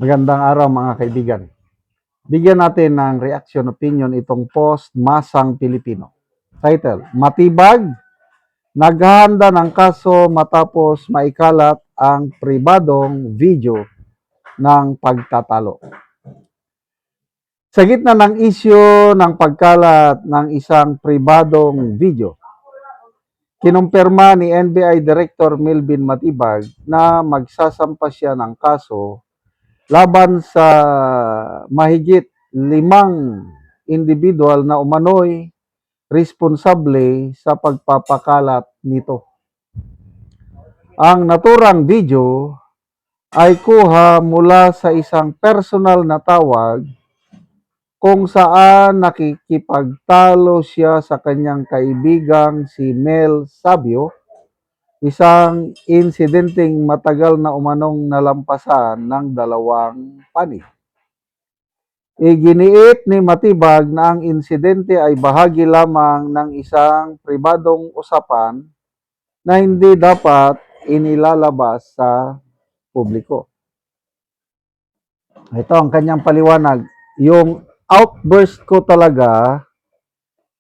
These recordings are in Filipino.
Magandang araw mga kaibigan. Bigyan natin ng reaction opinion itong post Masang Pilipino. Title, Matibag, naghahanda ng kaso matapos maikalat ang pribadong video ng pagtatalo. Sa gitna ng isyu ng pagkalat ng isang pribadong video, kinumpirma ni NBI Director Melvin Matibag na magsasampa siya ng kaso laban sa mahigit 5 individual na umano'y responsable sa pagpapakalat nito. Ang naturang video ay kuha mula sa isang personal na tawag kung saan nakikipagtalo siya sa kanyang kaibigang si Mel Sabio, isang insidenteng matagal na umanong nalampasan ng dalawang panig. Iginiit ni Matibag na ang insidente ay bahagi lamang ng isang pribadong usapan na hindi dapat inilalabas sa publiko. Ito ang kanyang paliwanag. Yung outburst ko talaga,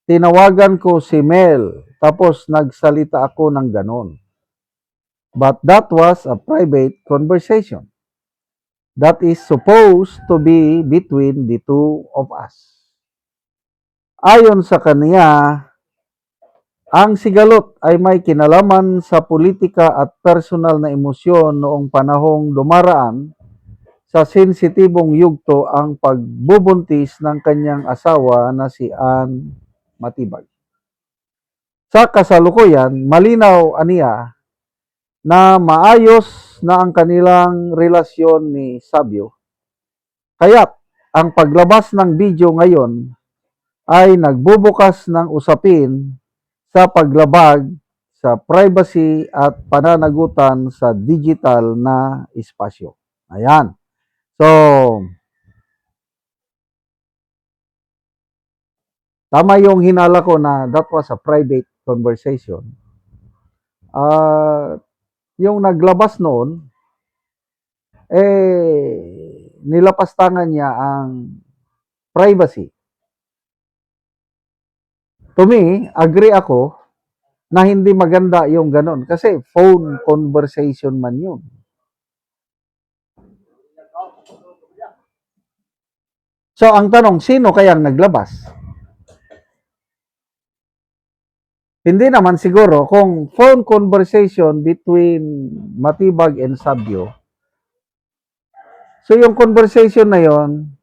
tinawagan ko si Mel, tapos nagsalita ako ng ganon. But that was a private conversation that is supposed to be between the two of us. Ayon sa kanya, ang sigalot ay may kinalaman sa politika at personal na emosyon noong panahong dumaraan sa sensitibong yugto ang pagbubuntis ng kanyang asawa na si Ann Matibag. Sa kasalukuyan, malinaw aniya na maayos na ang kanilang relasyon ni Sabio. Kaya't ang paglabas ng video ngayon ay nagbubukas ng usapin sa paglabag sa privacy at pananagutan sa digital na espasyo. Ayan. So, tama yung hinala ko na that was a private conversation. Yung naglabas noon, nilapastangan niya ang privacy. To me, agree ako na hindi maganda yung ganon. Kasi phone conversation man yun. So, ang tanong, sino kayang naglabas? Hindi naman siguro kung phone conversation between Matibag and Sabio. So, yung conversation na yon,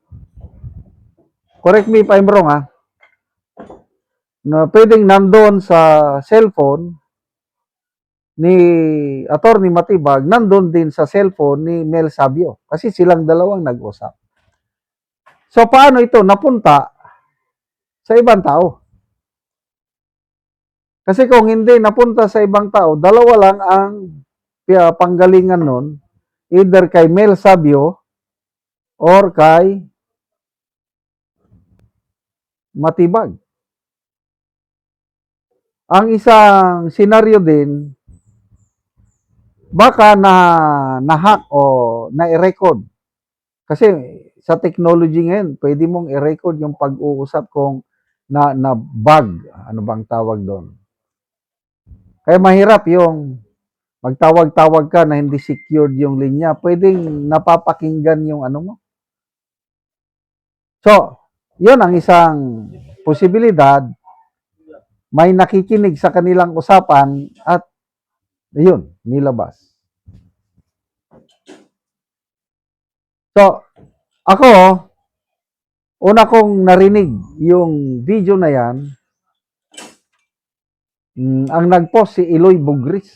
correct me if I'm wrong na pwedeng nandun sa cellphone ni Attorney Matibag, nandun din sa cellphone ni Mel Sabio. Kasi silang dalawang nag-usap. So, paano ito napunta sa ibang tao? Kasi kung hindi napunta sa ibang tao, dalawa lang ang panggalingan nun, either kay Mel Sabio or kay Matibag. Ang isang senaryo din, baka na-hack o na-record. Kasi sa technology ngayon, pwede mong i-record yung pag-uusap kung na-bug. Ano bang tawag doon? Kaya mahirap yung magtawag-tawag ka na hindi secured yung linya. Pwedeng napapakinggan yung ano mo. So, yun ang isang posibilidad. May nakikinig sa kanilang usapan at yun, nilabas. So, ako, una kong narinig yung video na yan, ang nag-post si Eloy Bugris.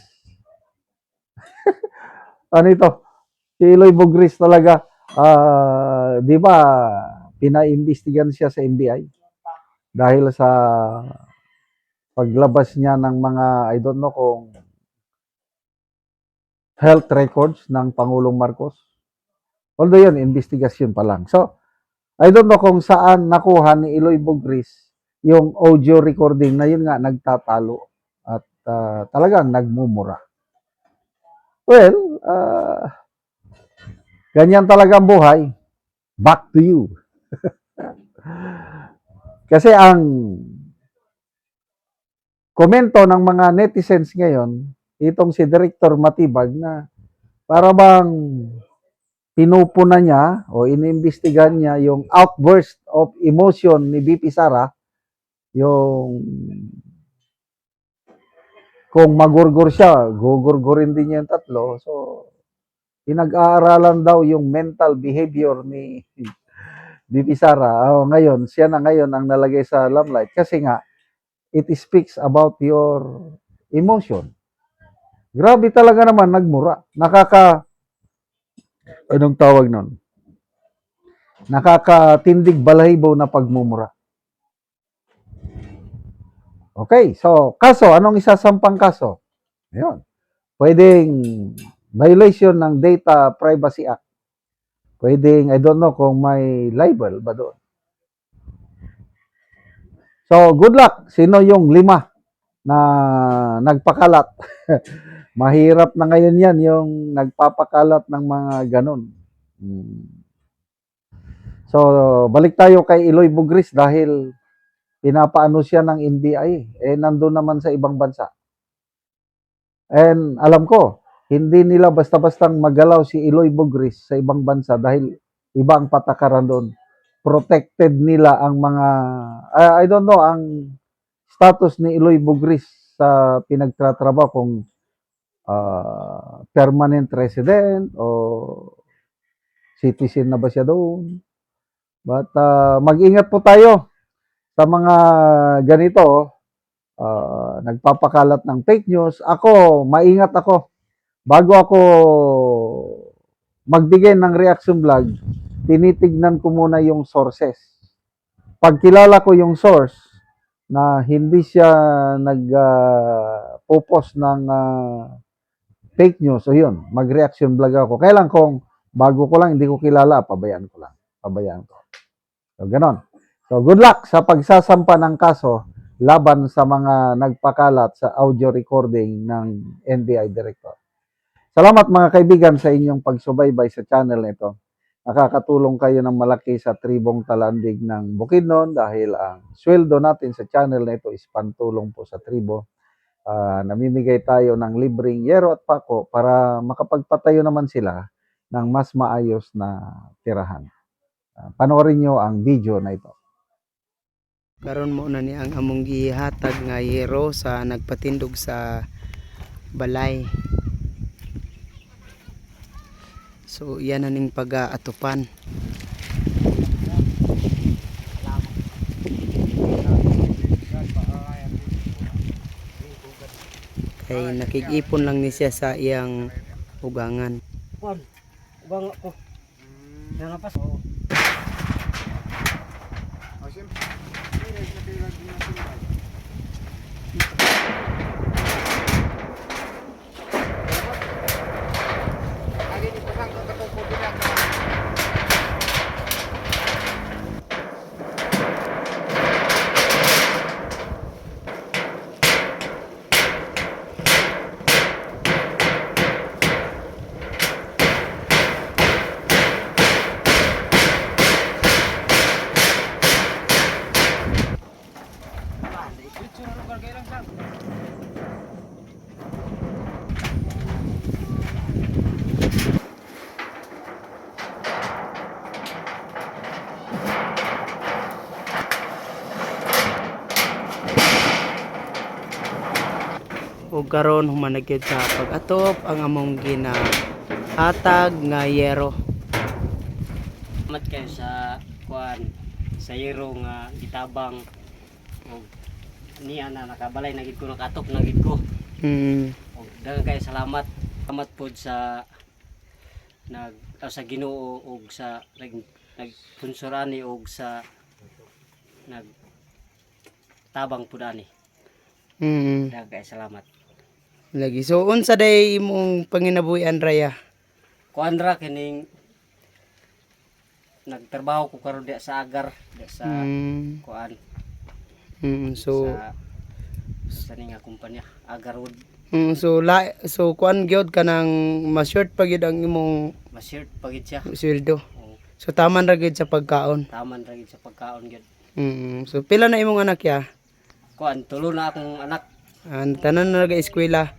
Ano ito? Si Eloy Bugris talaga, di ba, pinaimbestigan siya sa NBI dahil sa paglabas niya ng mga, I don't know kung health records ng Pangulong Marcos. Although yun, investigasyon pa lang. So, I don't know kung saan nakuha ni Eloy Bugris yung audio recording na yun nga nagtatalo at talagang nagmumura. Well, ganyan talaga ang buhay. Back to you. Kasi ang komento ng mga netizens ngayon, itong si Director Matibag na para bang pinupuna niya o iniimbestigahan niya yung outburst of emotion ni BP Sara, yung kung magurgur siya, gugurgurin din niya yung tatlo. So, pinag-aaralan daw yung mental behavior ni BP Sara. Oh, ngayon, siya na ngayon ang nalagay sa limelight kasi nga, it speaks about your emotion. Grabe talaga naman, nagmura. Anong tawag nun? Nakakatindig balahibo na pagmumura. Okay, so, kaso, anong isasampang kaso? Ayun. Pwedeng violation ng Data Privacy Act. Pwedeng, I don't know kung may libel ba doon. So, good luck. Sino yung 5 na nagpakalat? Mahirap na ngayon yan, yung nagpapakalat ng mga ganun. So, balik tayo kay Eloy Bugris dahil pinapaano siya ng NBI. Nandun naman sa ibang bansa. And alam ko, hindi nila basta-bastang magalaw si Eloy Bugris sa ibang bansa dahil iba ang patakaran doon. Protected nila ang mga, I don't know, ang status ni Eloy Bugris sa pinagtatrabaho kung permanent resident o citizen na ba siya doon. But mag-ingat po tayo sa mga ganito, nagpapakalat ng fake news. Ako, maingat ako. Bago ako magbigay ng reaction vlog, tinitignan ko muna yung sources. Pag kilala ko yung source na hindi siya nag-post ng fake news, so yun, mag-reaction vlog ako. Kailan kung bago ko lang, hindi ko kilala, pabayaan ko lang. Pabayaan ko. So, ganon. So, good luck sa pagsasampa ng kaso laban sa mga nagpakalat sa audio recording ng NBI Director. Salamat mga kaibigan sa inyong pagsubaybay sa channel nito. Nakakatulong kayo ng malaki sa tribong talandig ng Bukidnon dahil ang sweldo natin sa channel nito is pantulong po sa tribo. Namimigay tayo ng libreng yero at pako para makapagpatayo naman sila ng mas maayos na tirahan. Panoorin nyo ang video na ito. Karon mo na ni ang among gihatag nga yero sa nagpatindog sa balay. So iyan na ning pag-aatupan. Kay nakig-ipon lang ni siya sa iyang ugangan. Ugang ko. Yang apa? Ug karon humanagid sa pag-atop ang among ginahatag nga yero. Mat kayo sa kuan sa yero nga gitabang og niya na nakabalay na gid ko nakatop na gid ko. Og daghang kayo salamat. Salamat pod sa sa Ginoo og sa nagpunsurani og sa nagtabang pud ani. Daghang kayo salamat. Lagi. So unsa day imong panginabuhian Raya? Kuan ra kining nagtrabaho ko karon diya sa agar diya sa kuan So sa ni nga kumpanya Agarwood. So kuan gyud ka nang ma-short pa gyud ang imong Ma-shirt pagid siya. sweldo. Oh, So taman ra gyud sa pagkaon. taman ra gid sa pagkaon gyud. So pila na imong anak ya? Kuan tulo na akong anak. Tanan na eskwela,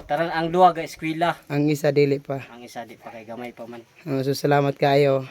Taran ang duha ga eskwela. ang isa dili pa. Ang isa di pa kay gamay pa man. So salamat kayo.